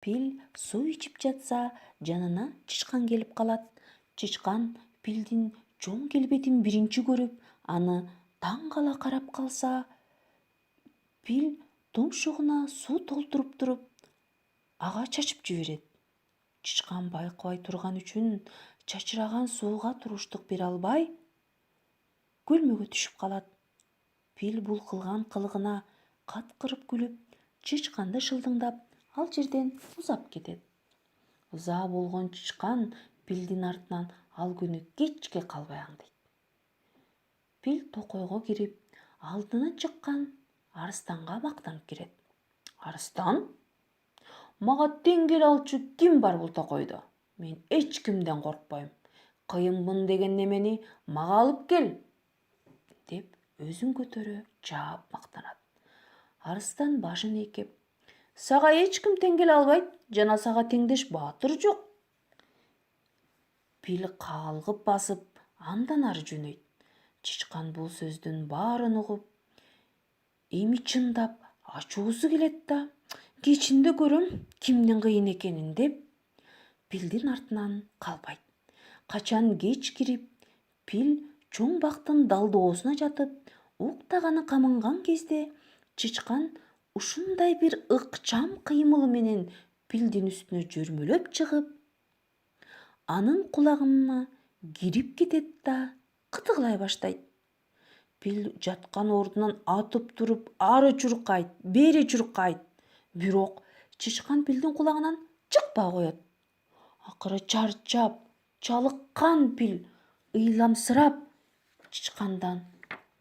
Пил суу ичип жатса, жанына чычкан келип калат. Чычкан пилдин чоң келбетин биринчи көрүп, аны таң кала карап калса, пил тумшугуна суу толтуруп туруп, ага чачып жиберет. Чычкан байкабай турган үчүн чачыраган сууга туруштук бере албай, көлмөгө түшүп калат. Пил бул кылган кылыгына каткырып күлүп, чычканды шылдыңдап, ал жерден узап кетет. Ыза болгон чычкан пилдин артынан ал күнү кечке калбай аңдыйт. Пил токойго кирип, алдына чыккан арыстанга мактанып кирет. Арыстан: "Мага тең келе алчу ким бар бул токойдо? Мен эч кимден коркпойм. Кыйынмын деген немени мага алып кел", деп өзүн көтөрө жаап мактанат. Арыстан башын ийкеп: "Сага эч ким тең келе албайт жана сага теңдеш баатыр жок". Пил калгып басып, андан ары жөнөйт. Чычкан бул сөздүн баарын угуп, эми чындап ачуусу келет да, кечинде көрөм кимдин кыйын экенин деп, пилдин артынан калбайт. Качан кеч кирип, пил чоң бактын далдоосуна жатып, уктаганы камынган кезде, чычкан ушундай бир ыкчам кыймылы менен пилдин үстүнө жөрмөлөп чыгып, анын кулагына кирип кетет да кытыклай баштайт. Пил жаткан ордунан атып туруп, ары чуркайт, бери чуркайт. Бирок чычкан пилдин кулагынан чыкпай коет. Акыры чарчап, чалыккан пил ыйламсырап чычкандан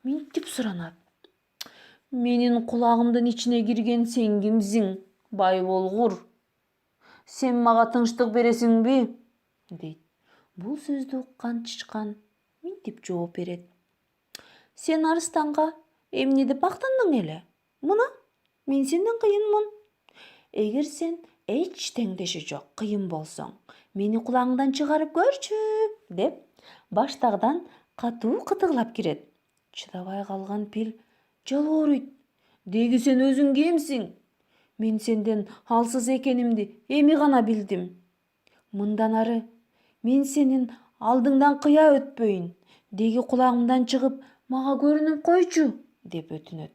минтип суранат: "Менин кулагымдын ичине кирген сен кимсиң, бай болгур? Сен мага тынчтык бересиңби?" дейт. Бул сөздү уккан чычкан минтип жооп берет: "Сен арыстанга эмне деп мактандың эле? Мына, мен сенден кыйынмын. Эгер сен эч теңдеши жок кыйын болсоң, мени кулагыңдан чыгарып көрчү", деп баштагыдан катуу кытыклап кирет. Чыдабай калган пил жалбооруйт: "Деги сен өзүң кимсиң? Мен сенден алсыз экенимди эми гана билдим. Мындан ары мен сенин алдыңдан кыя өтпөйүн. Деги кулагымдан чыгып, мага көрүнүп койчу", деп өтүнөт.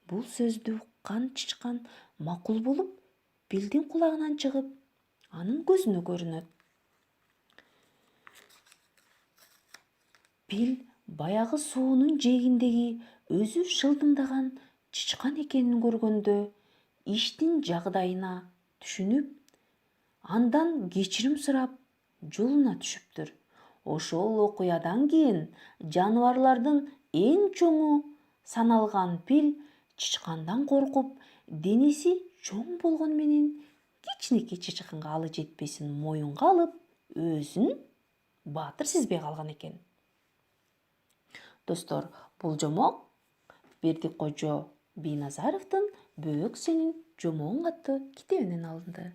Бул сөздү уккан чычкан макул болуп, пилдин кулагынан чыгып, анын көзүнө көрүнөт. Пил баягы суунун жээгиндеги өзү шылдыңдаган чычкан экенин көргөндө, иштин жагдайына түшүнүп, андан кечирим сурап, жолуна түшүптүр. Ошол окуядан кийин жаныбарлардын эң чоңу саналган пил чычкандан коркуп, денеси чоң болгону менен кичинекей чычканга алы жетпесин моюнга алып, өзүн баатыр сезбей калган экен. Достор, бул жомок Бердиккожо Бийназаровдун "Бөөк сенин жомогуң" аттуу китебинен алынды.